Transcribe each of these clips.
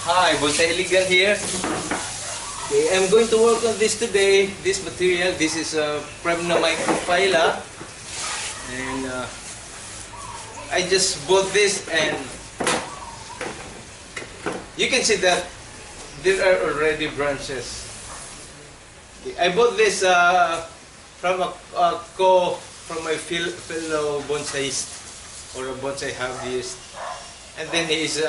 Hi, Bonsai Elegant here. Okay, I'm going to work on this today. This material, this is a Premna microphylla, and I just bought this, and you can see that there are already branches. Okay, I bought this from from my fellow bonsaist or a bonsai hobbyist, and then he's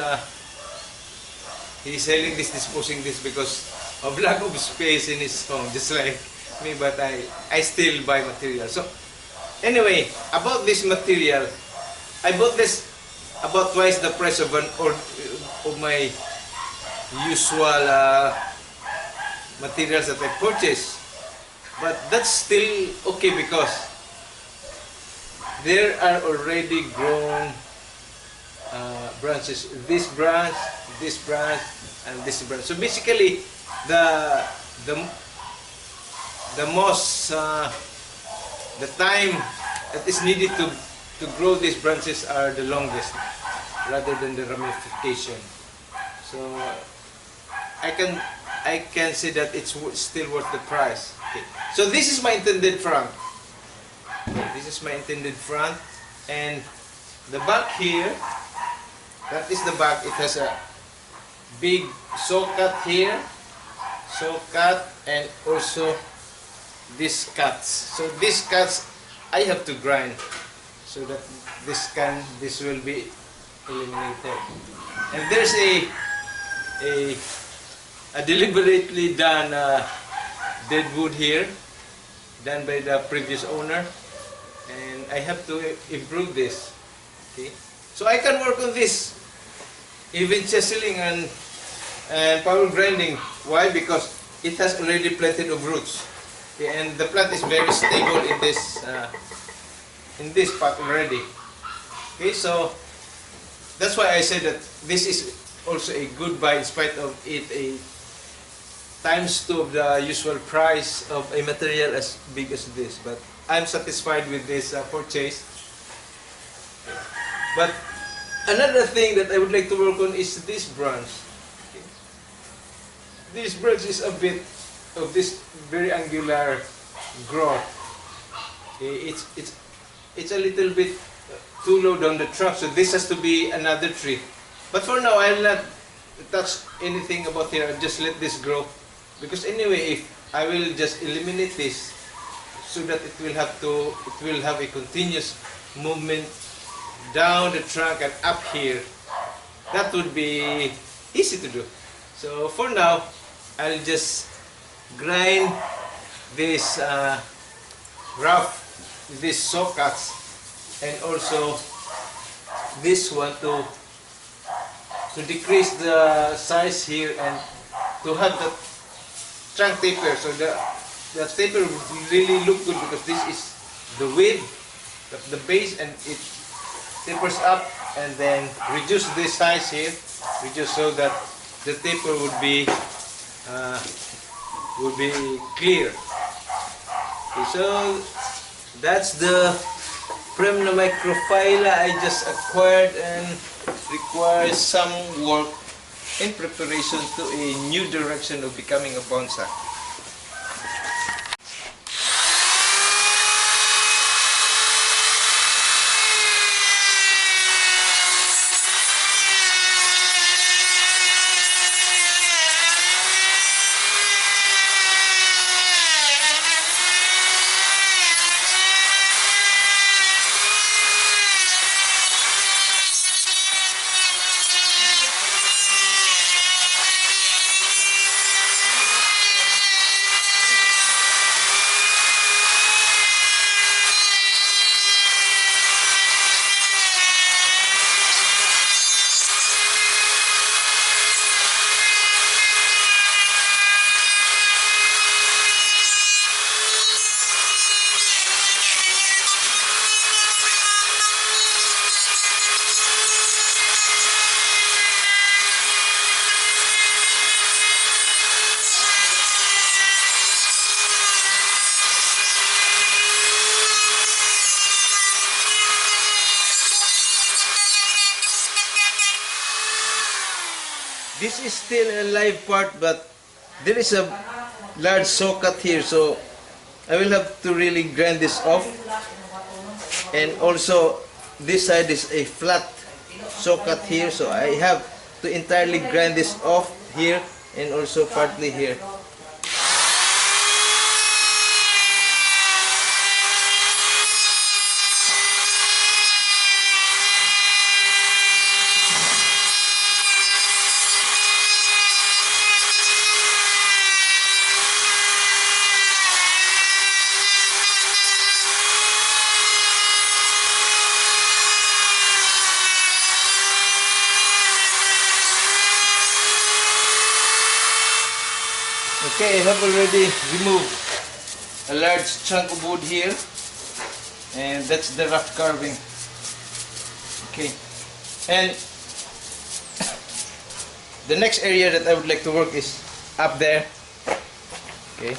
selling this, disposing this because of lack of space in his home, just like me, but I still buy material. So anyway, about this material, I bought this about twice the price of of my usual materials that I purchase. But that's still okay because there are already grown branches. This branch, and this branch. So basically, the most the time that is needed to grow these branches are the longest, rather than the ramification. So I can say that it's still worth the price. Okay. So this is my intended front. This is my intended front, and the back here. That is the back. It has a big saw cut here, and also these cuts. So these cuts I have to grind so that this will be eliminated. And there's a deliberately done dead wood here, done by the previous owner, and I have to improve this. Okay, so I can work on this, even chiseling and power grinding. Why? Because it has already plenty of roots. Okay, and the plant is very stable in this pot already. Okay, so that's why I said that this is also a good buy, in spite of it a ×2 of the usual price of a material as big as this. But I'm satisfied with this purchase. But another thing that I would like to work on is this branch. Okay. This branch is a bit of this very angular growth. Okay. It's a little bit too low down the trunk, so this has to be another tree. But for now, I'll not touch anything about here. I'll just let this grow, because anyway, if I will just eliminate this, so that it will have a continuous movement down the trunk and up here, that would be easy to do. So for now, I'll just grind this these saw cuts, and also this one to decrease the size here, and to have the trunk taper. So the taper would really look good, because this is the width of the base, and it tapers up, and then reduce this size here, so that the taper would be clear. Okay, so that's the Premna microphylla I just acquired, and requires some work in preparation to a new direction of becoming a bonsai. this is still a live part, but there is a large socket here, so I will have to really grind this off. And also this side is a flat socket here, so I have to entirely grind this off here and also partly here. Okay, I have already removed a large chunk of wood here, and that's the rough carving. Okay, and the next area that I would like to work is up there. Okay.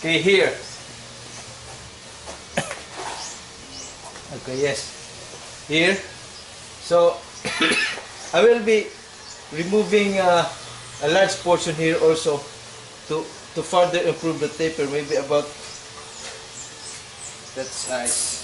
Okay, here. Okay, yes. Here. So, I will be removing a large portion here also to further improve the taper, maybe about that size.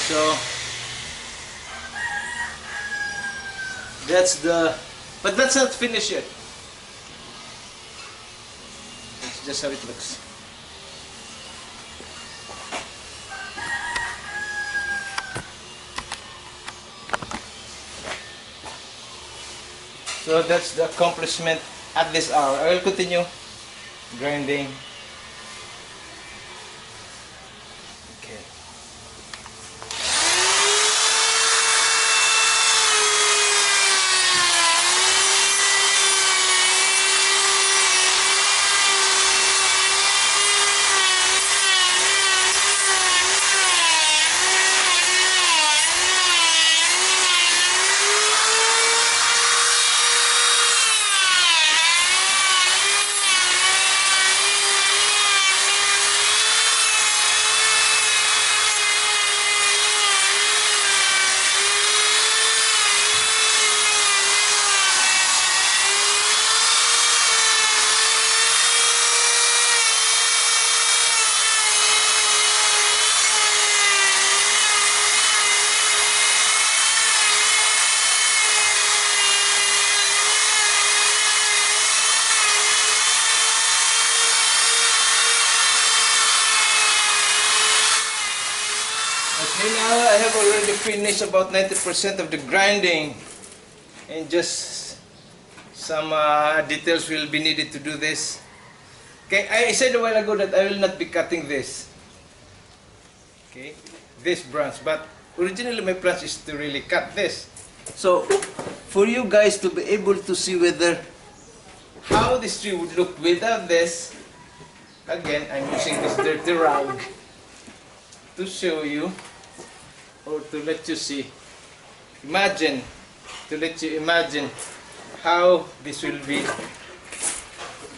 So that's but that's not finished yet. That's just how it looks. So that's the accomplishment at this hour. I will continue grinding. Okay. Okay, now I have already finished about 90% of the grinding, and just some details will be needed to do this. Okay, I said a while ago that I will not be cutting this. Okay, this branch, but originally my plan is to really cut this. So, for you guys to be able to see whether how this tree would look without this, again, I'm using this dirty rag to show you, or to let you see, to let you imagine how this will be,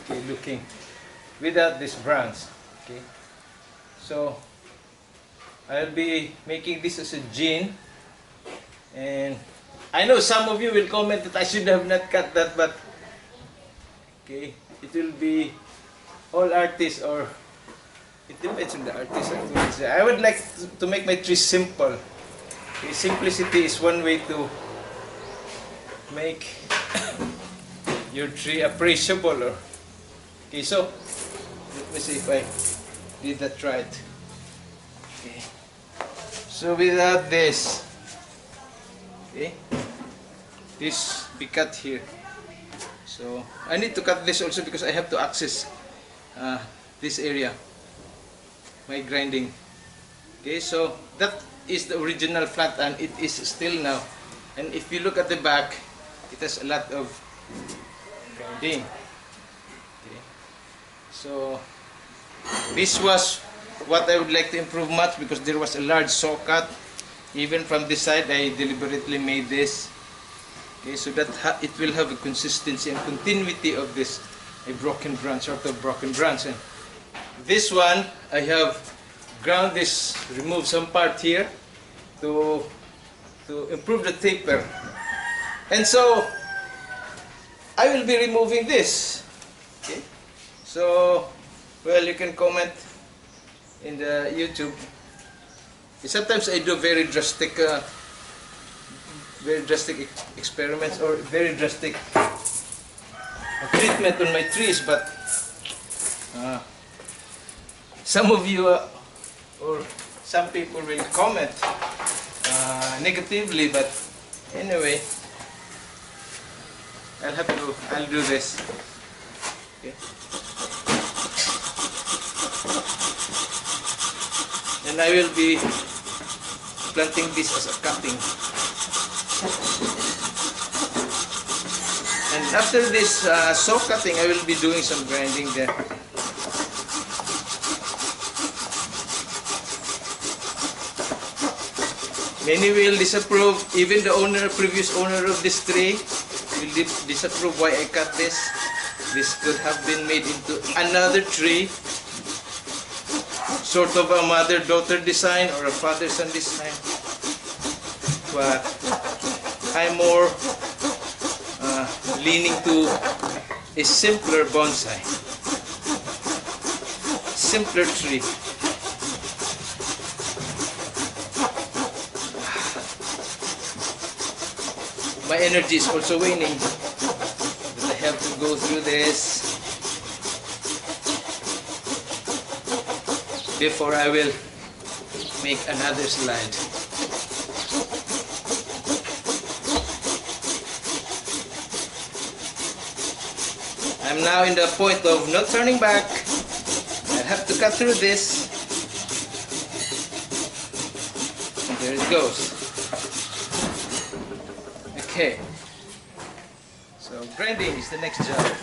okay, looking without this branch. Okay, so I'll be making this as a gin, and I know some of you will comment that I should have not cut that, but okay, it will be all artists, or it depends on the artist. I would like to make my tree simple. Okay, simplicity is one way to make your tree appreciable. Okay, so let me see if I did that right. Okay, so without this, okay, this be cut here. So I need to cut this also because I have to access this area, my grinding. Okay, so that is the original plant, and it is still now. And if you look at the back, it has a lot of grinding. Okay, so this was what I would like to improve much, because there was a large saw cut. Even from this side, I deliberately made this. Okay, so that it will have a consistency and continuity of this, a broken branch, sort of broken branch. And this one, I have ground this, remove some part here to improve the taper. And so I will be removing this. Okay, so well, you can comment in the YouTube. Sometimes I do very drastic experiments, or very drastic treatment on my trees, but some of you or some people will comment negatively, but anyway, I'll do this. Okay, and I will be planting this as a cutting. And after this saw cutting, I will be doing some grinding there. Many will disapprove, even the previous owner of this tree will disapprove why I cut this. This could have been made into another tree, sort of a mother-daughter design or a father-son design. But I'm more leaning to a simpler bonsai, simpler tree. My energy is also waning, but I have to go through this before I will make another slide. I'm now in the point of not turning back. I have to cut through this. And there it goes. Okay. So grinding is the next job.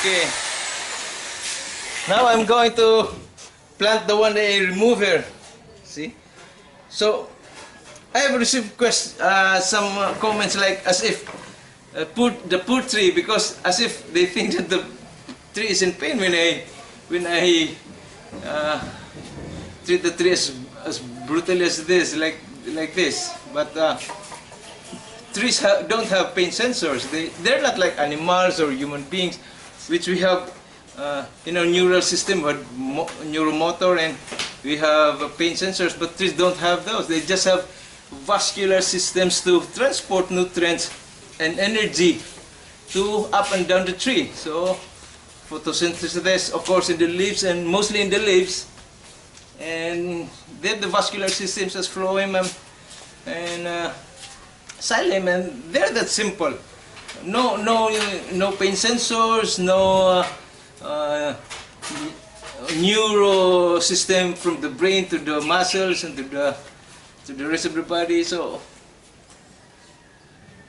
Okay. Now I'm going to plant the one that I remove here. See? So I have received some comments like as if the poor tree, because as if they think that the tree is in pain when I treat the tree as brutally as this, like this. But trees don't have pain sensors. They're not like animals or human beings, which we have in our neural system, but neuromotor, and we have pain sensors. But trees don't have those. They just have vascular systems to transport nutrients and energy to up and down the tree. So photosynthesis, of course, in the leaves, and mostly in the leaves, and then the vascular systems as phloem and xylem, and they're that simple. No pain sensors, no neuro system from the brain to the muscles and to the rest of the body. So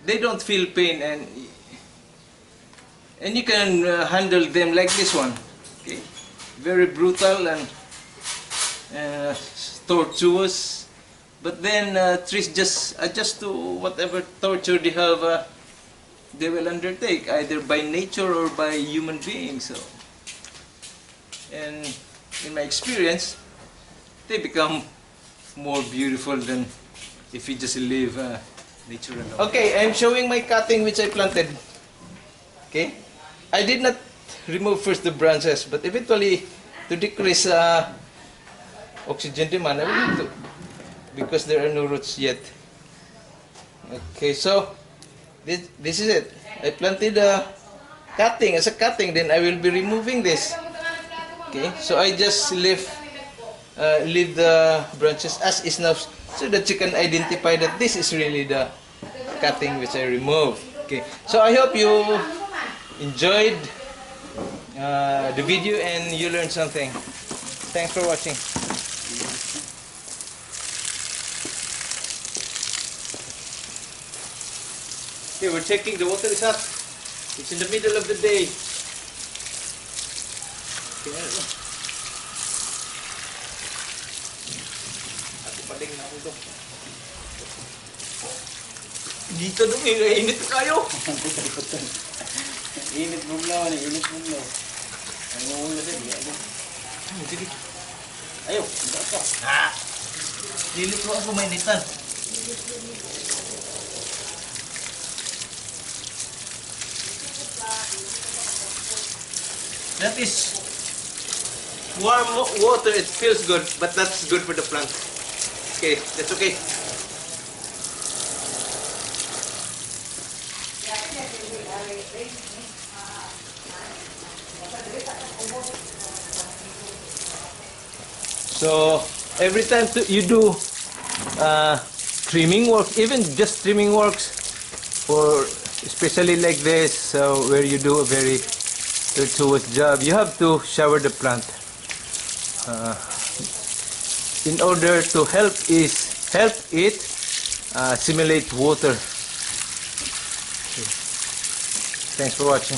they don't feel pain, and you can handle them like this one. Okay, very brutal and tortuous. But then trees just adjust to whatever torture they will undertake, either by nature or by human beings. So, and in my experience, they become more beautiful than if you just leave nature alone. Okay, I'm showing my cutting which I planted. Okay, I did not remove first the branches, but eventually to decrease oxygen demand, I will need to, because there are no roots yet. Okay, so this is it. I planted a cutting as a cutting, then I will be removing this. Okay, so I just leave the branches as is now, so that you can identify that this is really the cutting which I removed. Okay, so I hope you enjoyed the video and you learned something. Thanks for watching. Okay, we're checking the water is up. It's in the middle of the day. Okay, ako paling na ako. Dito dong, init kayo. Init buglaw ni, init buglaw. Ang ulo din, ano? Sige. Ayo, hindi ka. Lilit mo ako mainitan. That is warm water. It feels good, but that's good for the plant. Okay, that's okay. So every time you do trimming work, even just trimming works, or especially like this, where you do a very tortuous job, you have to shower the plant in order to help it simulate water. Okay. Thanks for watching.